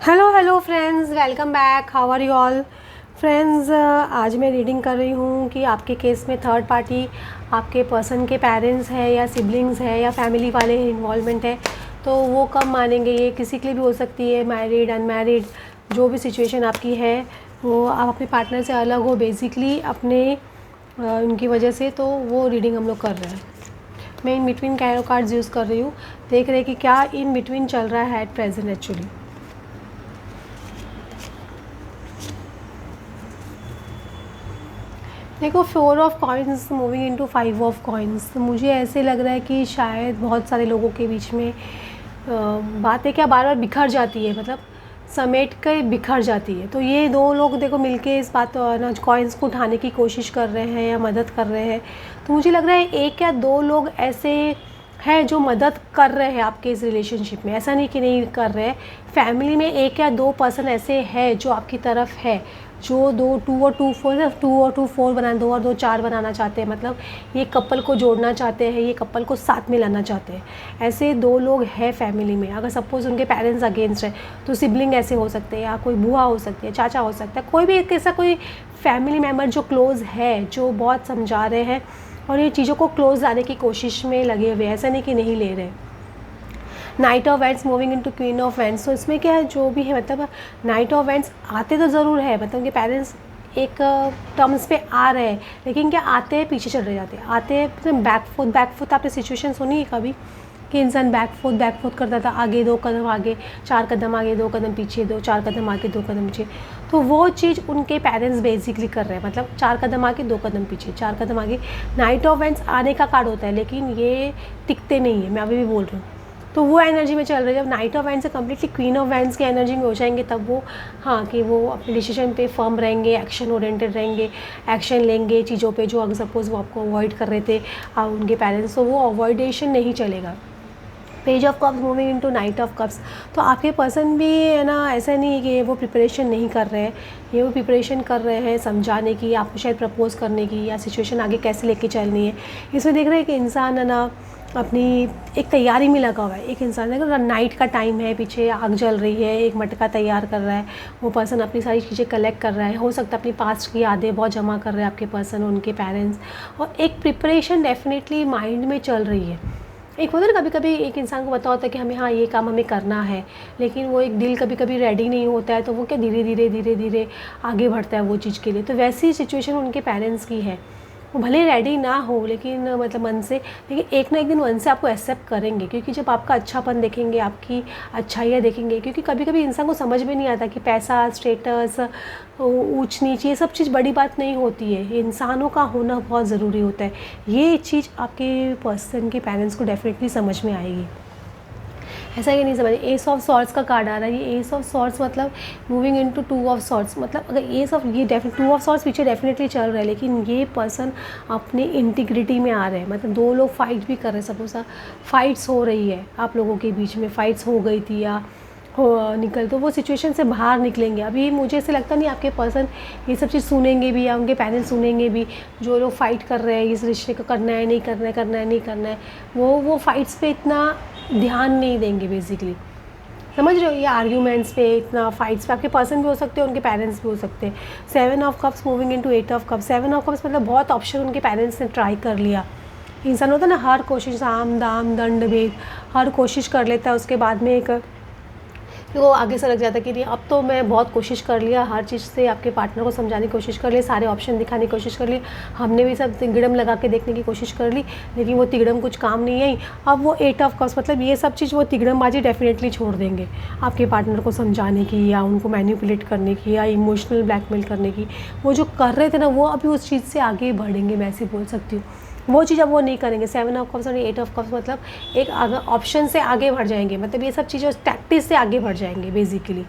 Hello hello friends, welcome back. How are you all friends. आज मैं reading कर रही हूँ कि आपके केस में थर्ड पार्टी आपके पर्सन के पेरेंट्स है या सिबलिंग्स है या फैमिली वाले इन्वॉल्वमेंट है, तो वो कब मानेंगे। ये किसी के लिए भी हो सकती है, मैरिड अनमैरिड, जो भी सिचुएशन आपकी है वो आप अपने पार्टनर से अलग हो बेसिकली अपने उनकी वजह से, तो वो रीडिंग हम लोग कर रहे हैं। मैं इन बिटवीन कैरो कार्ड्स यूज़ कर रही हूँ, देख रहे हैं कि क्या इन बिटवीन चल रहा है एट प्रेजेंट एक्चुअली। देखो, 4 of coins moving into 5 of coins, तो मुझे ऐसे लग रहा है कि शायद बहुत सारे लोगों के बीच में बातें क्या बार बार बिखर जाती है, मतलब समेट कर बिखर जाती है। तो ये दो लोग देखो मिलके इस बात ना कॉइन्स को उठाने की कोशिश कर रहे हैं या मदद कर रहे हैं। तो मुझे लग रहा है एक या दो लोग ऐसे हैं जो मदद कर रहे हैं आपके इस रिलेशनशिप में, ऐसा नहीं कि नहीं कर रहे हैं। फैमिली में एक या दो पर्सन ऐसे हैं जो आपकी तरफ है, जो टू और टू फोर बनाना, 2 और 2 4 बनाना चाहते हैं, मतलब ये कपल को जोड़ना चाहते हैं, ये कपल को साथ में लाना चाहते हैं। ऐसे दो लोग हैं फैमिली में। अगर सपोज़ उनके पेरेंट्स अगेंस्ट है तो सिबलिंग ऐसे हो सकते हैं, या कोई बुआ हो सकती है, चाचा हो सकता है, कोई भी एक ऐसा कोई फैमिली मेम्बर जो क्लोज़ है, जो बहुत समझा रहे हैं और ये चीज़ों को क्लोज लाने की कोशिश में लगे हुए हैं, ऐसा नहीं कि नहीं ले रहे। Night of vents moving into queen of vents, तो इसमें क्या है, जो भी है मतलब नाइट ऑफ वेंट्स आते तो ज़रूर है, मतलब उनके पेरेंट्स एक टर्म्स पे आ रहे हैं, लेकिन क्या आते हैं पीछे चले जाते हैं, आते हैं बैक फुट आपने सिचुएशन सुनी है कभी कि इंसान बैक फुट करता था, आगे 2 कदम आगे, 4 कदम आगे, 2 कदम पीछे, 4 कदम आगे, 2 कदम पीछे। तो वो चीज़ उनके पेरेंट्स बेसिकली कर रहे हैं, मतलब 4 कदम आगे, 2 कदम पीछे, 4 कदम आगे। नाइट ऑफ वेंट्स आने का कार्ड होता है, लेकिन ये टिकते नहीं है, मैं अभी भी बोल रही हूँ। तो वो एनर्जी में चल रही है। जब नाइट ऑफ वेंट्स से कम्प्लीटली क्वीन ऑफ वेंट्स की एनर्जी में हो जाएंगे, तब वो हाँ कि वो अपने डिसीजन पे फर्म रहेंगे, एक्शन ओरिएंटेड रहेंगे, एक्शन लेंगे चीज़ों पे जो अगर सपोज़ वो आपको अवॉइड कर रहे थे उनके पेरेंट्स, तो वो अवॉइडेशन नहीं चलेगा। Page of cups moving into night of cups, तो आपके पर्सन भी है ना, ऐसा नहीं है कि वो प्रिपरेशन नहीं कर रहे हैं, ये वो प्रिपरेशन कर रहे हैं समझाने की, आपको शायद प्रपोज़ करने की, या सिचुएशन आगे कैसे लेके चलनी है। इसमें देख रहे हैं कि इंसान है ना अपनी एक तैयारी में लगा हुआ है। एक इंसान है, नाइट का टाइम है, पीछे आग जल रही है, एक मटका तैयार कर रहा है, वो पर्सन अपनी सारी चीज़ें कलेक्ट कर रहा है, हो सकता है अपनी पास्ट की यादें बहुत जमा कर रहे हैं आपके पर्सन, उनके पेरेंट्स, और एक प्रिपरेशन डेफिनेटली माइंड में चल रही है। एक होता है ना, कभी कभी एक इंसान को पता होता है कि हमें हाँ ये काम हमें करना है, लेकिन वो एक दिल कभी कभी रेडी नहीं होता है, तो वो क्या धीरे धीरे आगे बढ़ता है वो चीज़ के लिए। तो वैसी सिचुएशन उनके पेरेंट्स की है, वो भले रेडी ना हो लेकिन मतलब मन से, लेकिन एक ना एक दिन मन से आपको एक्सेप्ट करेंगे, क्योंकि जब आपका अच्छापन देखेंगे, आपकी अच्छाइयाँ देखेंगे, क्योंकि कभी कभी इंसान को समझ में नहीं आता कि पैसा, स्टेटस, ऊंच नीच, ये सब चीज़ बड़ी बात नहीं होती है, इंसानों का होना बहुत ज़रूरी होता है। ये चीज़ आपके पर्सन के पेरेंट्स को डेफिनेटली समझ में आएगी, ऐसा ये नहीं समझ। एस ऑफ सॉर्ट्स का कार्ड आ रहा है, ये एस ऑफ सॉर्ट्स मतलब मूविंग इनटू 2 ऑफ सॉर्ट्स, मतलब अगर एस ऑफ ये 2 ऑफ सॉर्ट्स पीछे डेफिनेटली चल रहा है, लेकिन ये पर्सन अपने इंटीग्रिटी में आ रहे हैं, मतलब 2 लोग फाइट भी कर रहे हैं। सपोज फाइट्स हो रही है आप लोगों के बीच में, फाइट्स हो गई थी या निकल, तो वो सिचुएशन से बाहर निकलेंगे। अभी मुझे ऐसे लगता नहीं आपके पर्सन ये सब चीज़ सुनेंगे भी, या उनके पेरेंट्स सुनेंगे भी, जो लोग फाइट कर रहे हैं इस रिश्ते को करना है नहीं करना है, करना है नहीं करना है, वो फाइट्स पे इतना ध्यान नहीं देंगे बेसिकली, समझ रहे हो। ये आर्ग्यूमेंट्स पे, इतना फाइट्स पे आपके पर्सन भी हो सकते हैं, उनके पेरेंट्स भी हो सकते हैं। 7 of cups moving into 8 of cups, 7 of cups मतलब बहुत ऑप्शन उनके पेरेंट्स ने ट्राई कर लिया। इंसान होता है ना, हर कोशिश, साम दाम दंड भेद, हर कोशिश कर लेता है, उसके बाद में एक वो आगे से लग जाता है कि नहीं अब तो मैं बहुत कोशिश कर लिया, हर चीज़ से आपके पार्टनर को समझाने की कोशिश कर ली, सारे ऑप्शन दिखाने की कोशिश कर ली, हमने भी सब तिगड़म लगा के देखने की कोशिश कर ली, लेकिन वो तिगड़म कुछ काम नहीं आई। अब वो 8 ऑफ कप्स मतलब ये सब चीज़ वो तिगड़मबाजी डेफिनेटली छोड़ देंगे आपके पार्टनर को समझाने की, या उनको मैनिपुलेट करने की, या इमोशनल ब्लैकमेल करने की। वो जो कर रहे थे ना, वो अभी उस चीज़ से आगे बढ़ेंगे, मैं ऐसे बोल सकती हूँ। वो चीज़ अब वो नहीं करेंगे। 7 ऑफ कप्स और 8 ऑफ कप्स मतलब एक ऑप्शन से आगे बढ़ जाएंगे, मतलब ये सब चीज़ें टैक्टिस से आगे बढ़ जाएंगे basically.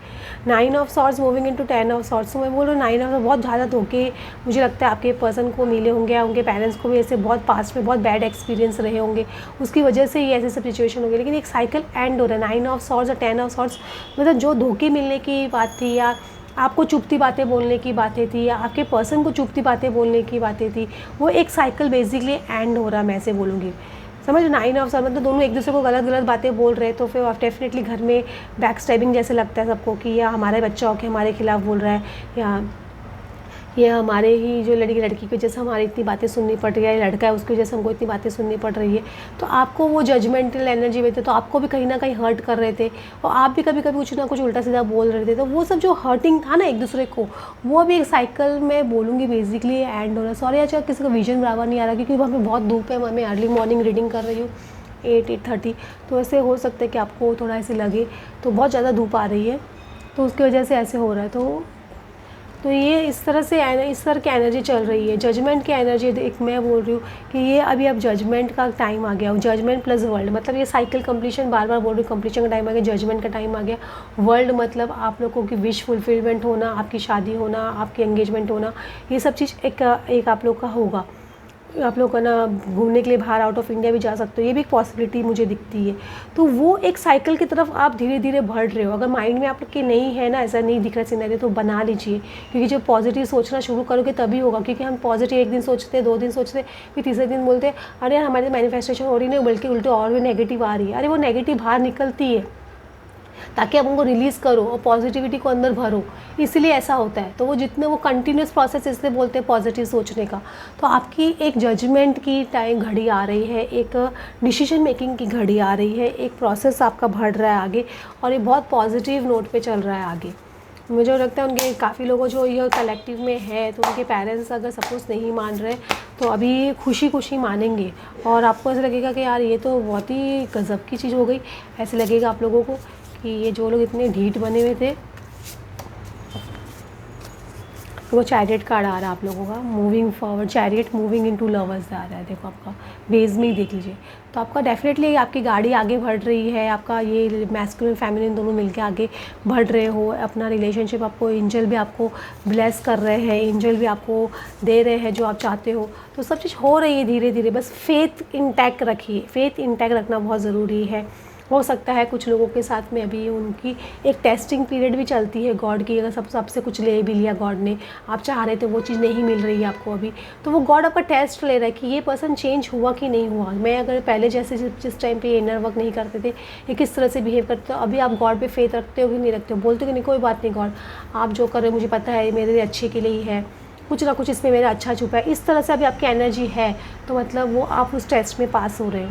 9 of sorts moving into 10 of sorts, तो मैं बोल रहा हूँ 9 ऑफ बहुत ज़्यादा धोखे मुझे लगता है आपके पर्सन को मिले होंगे, या उनके पेरेंट्स को भी ऐसे बहुत पास्ट में बहुत बैड एक्सपीरियंस रहे होंगे, उसकी वजह से ये ऐसे सब सिचुएशन होंगे। लेकिन एक साइकिल एंड हो रहा है। 9 ऑफ सॉर्ट्स और 10 ऑफ सॉर्ट्स मतलब जो धोखे मिलने की बात थी, या आपको चुभती बातें बोलने की बातें थी, या आपके पर्सन को चुभती बातें बोलने की बातें थी, वो एक साइकिल बेसिकली एंड हो रहा है, मैं ऐसे बोलूँगी। समझ 9 ऑफ मतलब दोनों एक दूसरे को गलत गलत बातें बोल रहे हैं, तो फिर डेफिनेटली घर में बैक स्टैबिंग जैसे लगता है सबको कि या हमारा बच्चा होकर हमारे खिलाफ बोल रहा है, या ये हमारे ही जो लड़की की वजह से हमारी इतनी बातें सुननी पड़ रही है, लड़का है उसकी वजह से हमको इतनी बातें सुननी पड़ रही है। तो आपको वो जजमेंटल एनर्जी में थे, तो आपको भी कहीं ना कहीं हर्ट कर रहे थे, और आप भी कभी कभी कुछ ना कुछ उल्टा सीधा बोल रहे थे। तो वो सब जो हर्टिंग था ना एक दूसरे को, वो अभी एक साइकिल में बोलूँगी बेसिकली एंड हो रहा है। सॉरी अच्छा किसी का विजन बराबर नहीं आ रहा, क्योंकि हमें बहुत धूप है, मैं अर्ली मॉर्निंग रीडिंग कर रही हूँ 8:30, तो ऐसे हो सकता है कि आपको थोड़ा ऐसे लगे, तो बहुत ज़्यादा धूप आ रही है, तो उसकी वजह से ऐसे हो रहा है। तो ये इस तरह की एनर्जी चल रही है, जजमेंट की एनर्जी। एक मैं बोल रही हूँ कि ये अभी अब जजमेंट का टाइम आ गया, जजमेंट प्लस वर्ल्ड, मतलब ये साइकिल कंप्लीशन, बार बार बोल रही हूँ, कंप्लीशन का टाइम आ गया, जजमेंट का टाइम आ गया। वर्ल्ड मतलब आप लोगों की विश फुलफिलमेंट होना, आपकी शादी होना, आपकी एंगेजमेंट होना, ये सब चीज़ एक आप लोग का होगा। आप लोग का ना घूमने के लिए बाहर आउट ऑफ इंडिया भी जा सकते हो, ये भी एक पॉसिबिलिटी मुझे दिखती है। तो वो एक साइकिल की तरफ आप धीरे धीरे बढ़ रहे हो। अगर माइंड में आपके नहीं है ना, ऐसा नहीं दिख रहा सिनेरियो, तो बना लीजिए, क्योंकि जब पॉजिटिव सोचना शुरू करोगे तभी होगा। क्योंकि हम पॉजिटिव एक दिन सोचते, 2 दिन सोचते, फिर तीसरे दिन बोलते अरे यार हमारी मैनिफेस्टेशन हो रही नहीं, बल्कि उल्टे और भी नेगेटिव आ रही है। अरे वो नेगेटिव बाहर निकलती है ताकि आप उनको रिलीज़ करो और पॉजिटिविटी को अंदर भरो, इसलिए ऐसा होता है। तो वो जितने वो कंटिन्यूस प्रोसेस इसलिए बोलते हैं पॉजिटिव सोचने का। तो आपकी एक जजमेंट की टाइम घड़ी आ रही है, एक डिसीजन मेकिंग की घड़ी आ रही है, एक प्रोसेस आपका बढ़ रहा है आगे, और ये बहुत पॉजिटिव नोट पे चल रहा है आगे। मुझे लगता है उनके काफ़ी लोगों जो ये कलेक्टिव में है, तो उनके पेरेंट्स अगर सपोज़ नहीं मान रहे तो अभी खुशी खुशी मानेंगे, और आपको ऐसा लगेगा कि यार ये तो बहुत ही गज़ब की चीज़ हो गई। ऐसे लगेगा आप लोगों को कि ये जो लोग इतने ढीठ बने हुए थे। वो चैरियट कार्ड आ रहा है आप लोगों का, moving forward, chariot moving into lovers आ रहा है। देखो आपका बेस में ही देख लीजिए। तो आपका डेफिनेटली आपकी गाड़ी आगे बढ़ रही है, आपका ये मैस्कुलिन फेमिनिन दोनों मिलके आगे बढ़ रहे हो। अपना रिलेशनशिप आपको एंजल भी आपको ब्लेस कर रहे हैं, एंजल भी आपको दे रहे हैं जो आप चाहते हो। तो सब चीज़ हो रही है धीरे धीरे, बस फेथ इंटैक्ट रखिए, फेथ इंटैक्ट रखना बहुत ज़रूरी है। हो सकता है कुछ लोगों के साथ में अभी उनकी एक टेस्टिंग पीरियड भी चलती है गॉड की। अगर सबसे कुछ ले भी लिया गॉड ने, आप चाह रहे थे वो चीज़ नहीं मिल रही है आपको अभी, तो वो गॉड आपका टेस्ट ले रहा है कि ये पर्सन चेंज हुआ कि नहीं हुआ। मैं अगर पहले जैसे जिस टाइम पे इनर वर्क नहीं करते थे, ये किस तरह से बिहेव करते हो, अभी आप गॉड पे फेथ रखते हो कि नहीं रखते हो। बोलते हो कि नहीं कोई बात नहीं गॉड, आप जो कर रहे हो मुझे पता है मेरे लिए अच्छे के लिए ही है, कुछ ना कुछ इसमें मेरा अच्छा छुपा है। इस तरह से अभी आपकी एनर्जी है, तो मतलब वो आप उस टेस्ट में पास हो रहे हो।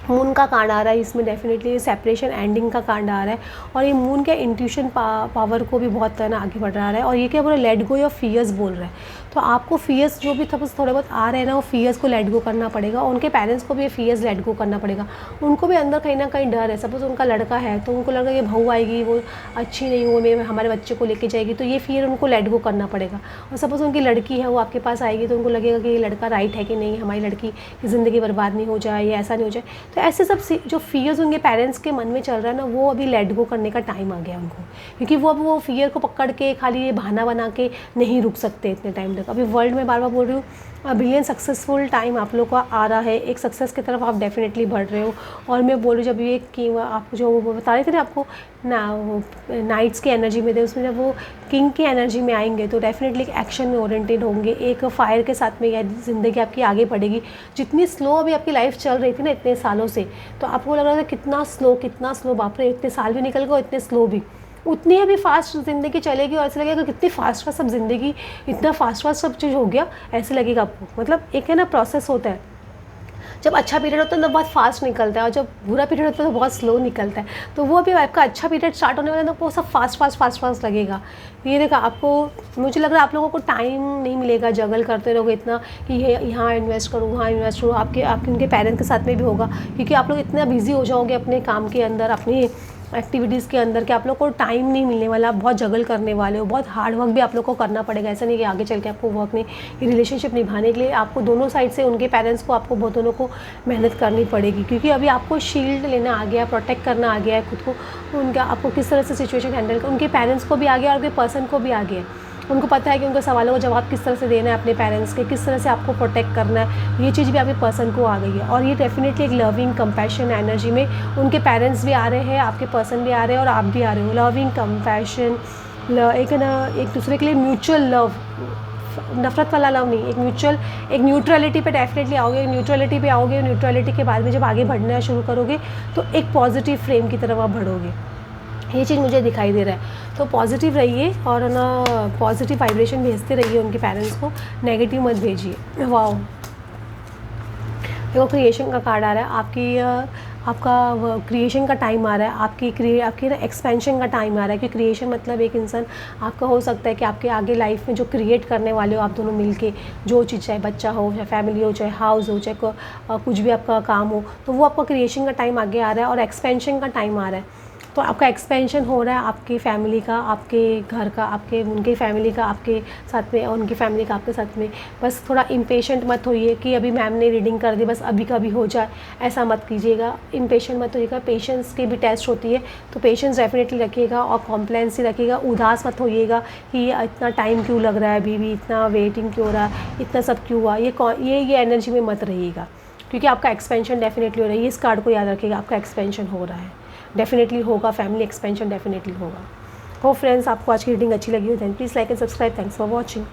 मून का कार्ड आ रहा है इसमें, डेफिनेटली सेपरेशन एंडिंग का कार्ड आ रहा है, और ये मून के इंट्यूशन पावर को भी बहुत तरह आगे बढ़ रहा है। और ये क्या बोल रहा है, लेट गो योर फियर्स बोल रहा है। तो आपको फियर्स जो भी थोड़े बहुत आ रहे हैं ना, वो फियर्स को लेट गो करना पड़ेगा। उनके पेरेंट्स को भी ये फियर्स लेट गो करना पड़ेगा। उनको भी अंदर कहीं ना कहीं डर है। सपोज उनका लड़का है तो उनको लग रहा है कि बहू आएगी वो अच्छी नहीं हो, मैं हमारे बच्चे को लेके जाएगी, तो ये फियर उनको लेट गो करना पड़ेगा। और सपोज उनकी लड़की है वो आपके पास आएगी, तो उनको लगेगा कि ये लड़का राइट है कि नहीं, हमारी लड़की की ज़िंदगी बर्बाद नहीं हो जाए या ऐसा नहीं हो जाए। तो ऐसे सब जो फियर्स उनके पेरेंट्स के मन में चल रहा है ना, वो अभी लेट गो करने का टाइम आ गया उनको, क्योंकि वो अब वो फियर को पकड़ के खाली ये बहाना बना के नहीं रुक सकते इतने टाइम तक। अभी वर्ल्ड में बार बार बोल रही हूँ, ब्रिलियंट सक्सेसफुल टाइम आप लोग का आ रहा है, एक सक्सेस की तरफ आप डेफिनेटली बढ़ रहे हो। और मैं बोल रही हूँ जब ये कि आप जो वो बता रहे थे ना आपको ना, वो नाइट्स की एनर्जी में थे, उसमें जब वो किंग की एनर्जी में आएंगे तो डेफिनेटली एक एक्शन में ओरिएंटेड होंगे, एक फायर के साथ में ज़िंदगी आपकी आगे बढ़ेगी। जितनी स्लो अभी आपकी लाइफ चल रही थी ना इतने सालों से, तो आपको लग रहा था कितना स्लो, बाप रे इतने साल भी निकल गए, इतने स्लो भी, उतनी अभी फास्ट ज़िंदगी चलेगी। और ऐसे लगेगा कितनी फास्ट सब ज़िंदगी, इतना फास्ट सब चीज़ हो गया, ऐसे लगेगा आपको। मतलब एक है ना प्रोसेस होता है, जब अच्छा पीरियड होता है तो बहुत फास्ट निकलता है, और जब बुरा पीरियड होता है तो बहुत स्लो निकलता है। तो वो अभी आपका अच्छा पीरियड स्टार्ट होने वाला है तो वो सब फास्ट लगेगा। ये देखा आपको, मुझे लग रहा है आप लोगों को टाइम नहीं मिलेगा, जगल करते रहोगे इतना कि ये यहाँ इन्वेस्ट करूँ वहाँ इन्वेस्ट करूँ। आपके उनके पेरेंट्स के साथ में भी होगा, क्योंकि आप लोग इतना बिजी हो जाओगे अपने काम के अंदर, अपनी एक्टिविटीज़ के अंदर, कि आप लोग को टाइम नहीं मिलने वाला। आप बहुत जगल करने वाले हो, बहुत हार्ड वर्क भी आप लोग को करना पड़ेगा। ऐसा नहीं कि आगे चल के आपको वर्क नहीं, ये रिलेशनशिप निभाने के लिए आपको दोनों साइड से, उनके पेरेंट्स को, आपको बहुत दोनों को मेहनत करनी पड़ेगी, क्योंकि अभी आपको शील्ड लेना आ गया, प्रोटेक्ट करना आ गया है खुद को। उनका आपको किस तरह से सिचुएशन हैंडल कर, उनके पेरेंट्स को भी आ गया और उनके पर्सन को भी आ गया। उनको पता है कि उनके सवालों का जवाब किस तरह से देना है अपने पेरेंट्स के, किस तरह से आपको प्रोटेक्ट करना है, ये चीज़ भी आपके पर्सन को आ गई है। और ये डेफिनेटली एक लविंग कंपैशन एनर्जी में उनके पेरेंट्स भी आ रहे हैं, आपके पर्सन भी आ रहे हैं और आप भी आ रहे हो। लविंग कंपैशन, एक ना एक दूसरे के लिए म्यूचुअल लव नफ़रत वाला लव नहीं, एक न्यूट्रलिटी पे डेफिनेटली आओगे। न्यूट्रलिटी पे आओगे, न्यूट्रलिटी के बाद में जब आगे बढ़ना शुरू करोगे तो एक पॉजिटिव फ्रेम की तरफ आप बढ़ोगे। ये चीज़ मुझे दिखाई दे रहा है। तो पॉजिटिव रहिए और ना पॉजिटिव वाइब्रेशन भेजते रहिए उनके पेरेंट्स को, नेगेटिव मत भेजिए। वाओ, देखो क्रिएशन का कार्ड आ रहा है। आपका क्रिएशन का टाइम आ रहा है, आपकी ना एक्सपेंशन का टाइम आ रहा है। कि क्रिएशन मतलब एक इंसान आपका हो सकता है कि आपके आगे लाइफ में जो क्रिएट करने वाले हो आप दोनों मिलके, जो चीज़, चाहे बच्चा हो, चाहे फैमिली हो, चाहे हाउस हो, चाहे कुछ भी आपका काम हो, तो वो आपका क्रिएशन का टाइम आगे आ रहा है और एक्सपेंशन का टाइम आ रहा है। तो आपका एक्सपेंशन हो रहा है, आपकी फैमिली का, आपके घर का, उनके फैमिली का आपके साथ में, और उनकी फैमिली का आपके साथ में। बस थोड़ा इम्पेशेंट मत होइए कि अभी मैम ने रीडिंग कर दी, बस अभी कभी हो जाए, ऐसा मत कीजिएगा। इम्पेशेंट मत होइएगा। पेशेंस की भी टेस्ट होती है, तो पेशेंस डेफिनेटली रखिएगा और कॉम्प्लेंसी रखिएगा। उदास मत होइएगा कि ये इतना टाइम क्यों लग रहा है, अभी भी इतना वेटिंग क्यों हो रहा है, इतना सब क्यों हुआ, ये एनर्जी में मत रहिएगा, क्योंकि आपका एक्सपेंशन डेफिनेटली हो रहा है। इस कार्ड को याद रखिएगा, आपका एक्सपेंशन हो रहा है, डेफिनेटली होगा, फैमिली एक्सपेंशन डेफिनेटली होगा। हो फ्रेंड्स, आपको आज की रीडिंग अच्छी लगी हो then please like and subscribe. Thanks for watching.